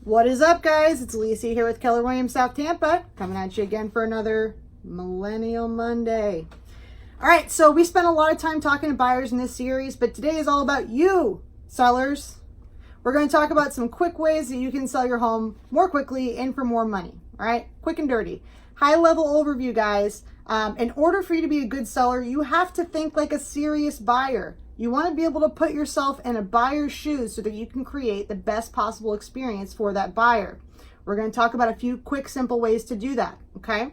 What is up, guys? It's Lisa here with Keller Williams South Tampa, coming at you again for another Millennial Monday. All right, so we spent a lot of time talking to buyers in this series, but today is all about you, sellers. We're going to talk about some quick ways that you can sell your home more quickly and for more money. All right, quick and dirty. High-level overview, guys. In order for you to be a good seller, you have to think like a serious buyer. You want to be able to put yourself in a buyer's shoes so that you can create the best possible experience for that buyer. We're going to talk about a few quick, simple ways to do that, okay?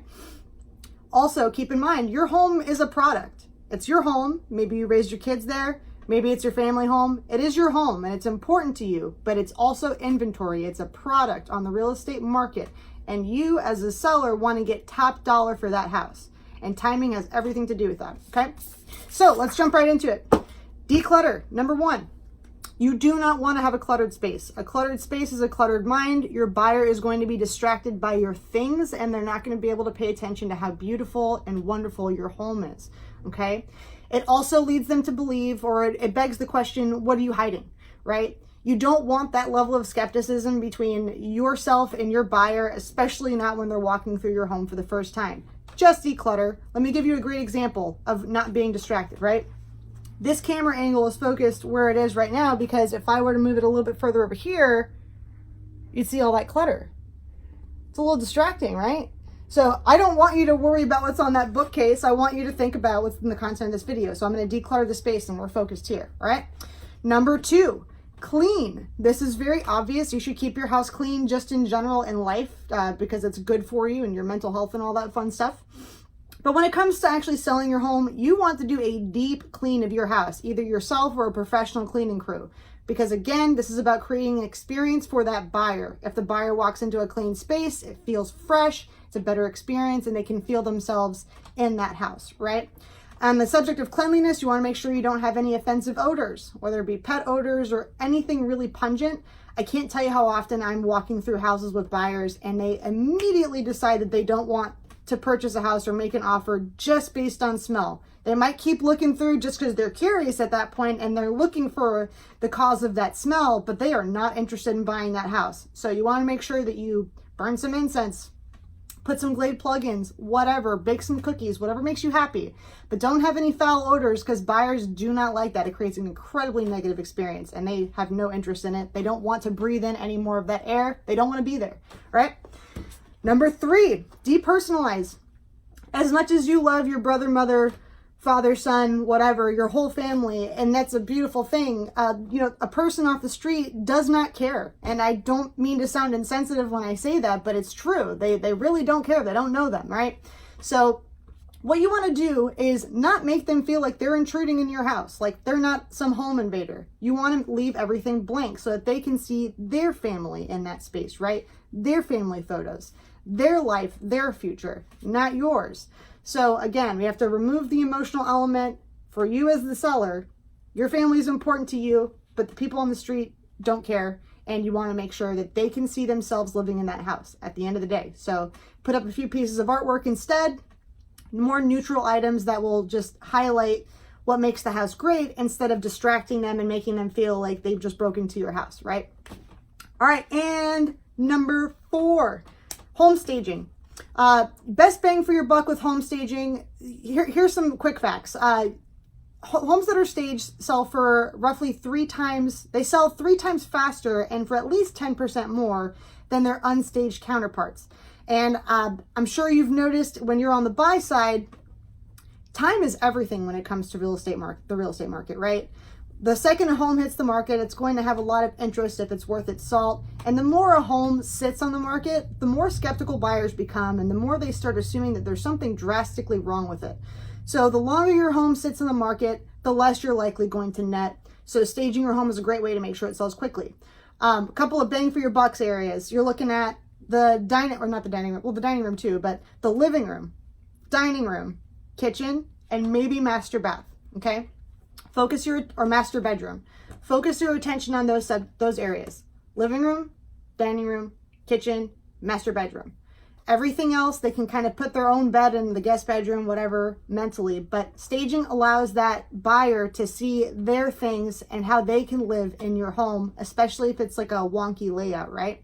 Also, keep in mind, your home is a product. It's your home. Maybe you raised your kids there. Maybe it's your family home. It is your home and it's important to you, but it's also inventory. It's a product on the real estate market. And you, as a seller, want to get top dollar for that house. And timing has everything to do with that, okay? So let's jump right into it. Declutter. Number one, you do not want to have a cluttered space. A cluttered space is a cluttered mind. Your buyer is going to be distracted by your things and they're not going to be able to pay attention to how beautiful and wonderful your home is, okay? It also leads them to believe, or it begs the question, what are you hiding, right? You don't want that level of skepticism between yourself and your buyer, especially not when they're walking through your home for the first time. Just declutter. Let me give you a great example of not being distracted, right? This camera angle is focused where it is right now because if I were to move it a little bit further over here, you'd see all that clutter. It's a little distracting, right? So I don't want you to worry about what's on that bookcase. I want you to think about what's in the content of this video. So I'm going to declutter the space and we're focused here, all right? Number two, clean. This is very obvious. You should keep your house clean just in general in life because it's good for you and your mental health and all that fun stuff. But when it comes to actually selling your home, you want to do a deep clean of your house, either yourself or a professional cleaning crew. Because again, this is about creating an experience for that buyer. If the buyer walks into a clean space, it feels fresh, it's a better experience, and they can feel themselves in that house, right? On the subject of cleanliness, you want to make sure you don't have any offensive odors, whether it be pet odors or anything really pungent. I can't tell you how often I'm walking through houses with buyers and they immediately decide that they don't want to purchase a house or make an offer just based on smell. They might keep looking through just because they're curious at that point and they're looking for the cause of that smell, but they are not interested in buying that house. So you want to make sure that you burn some incense, put some Glade plugins, whatever, bake some cookies, whatever makes you happy. But don't have any foul odors because buyers do not like that. It creates an incredibly negative experience and they have no interest in it. They don't want to breathe in any more of that air. They don't want to be there, right? Number three, depersonalize. As much as you love your brother, mother, father, son, whatever, your whole family, and that's a beautiful thing, a person off the street does not care. And I don't mean to sound insensitive when I say that, but it's true. They really don't care. They don't know them, right? So what you want to do is not make them feel like they're intruding in your house, like they're not some home invader. You want to leave everything blank so that they can see their family in that space, right? Their family photos, their life, their future, not yours. So again, we have to remove the emotional element. For you as the seller, your family is important to you, but the people on the street don't care. And you want to make sure that they can see themselves living in that house at the end of the day. So put up a few pieces of artwork instead, more neutral items that will just highlight what makes the house great instead of distracting them and making them feel like they've just broken into your house, right? All right, and number four, home staging. Best bang for your buck with home staging. Here's some quick facts. Homes that are staged sell for roughly 3 times faster and for at least 10% more than their unstaged counterparts. And I'm sure you've noticed when you're on the buy side, time is everything when it comes to the real estate market, right? The second a home hits the market, it's going to have a lot of interest if it's worth its salt. And the more a home sits on the market, the more skeptical buyers become and the more they start assuming that there's something drastically wrong with it. So the longer your home sits in the market, the less you're likely going to net. So staging your home is a great way to make sure it sells quickly. A couple of bang for your bucks areas. You're looking at the dining room too, but the living room, dining room, kitchen, and maybe master bath, okay? Or master bedroom. Focus your attention on those areas. Living room, dining room, kitchen, master bedroom. Everything else, they can kind of put their own bed in the guest bedroom, whatever, mentally. But staging allows that buyer to see their things and how they can live in your home, especially if it's like a wonky layout, right?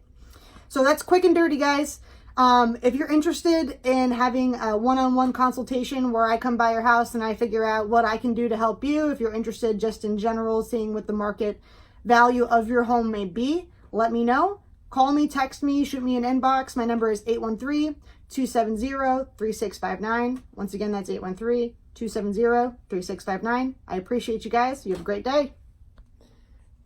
So that's quick and dirty, guys. If you're interested in having a one-on-one consultation where I come by your house and I figure out what I can do to help you, if you're interested just in general, seeing what the market value of your home may be, let me know. Call me, text me, shoot me an inbox. My number is 813-270-3659. Once again, that's 813-270-3659. I appreciate you guys. You have a great day.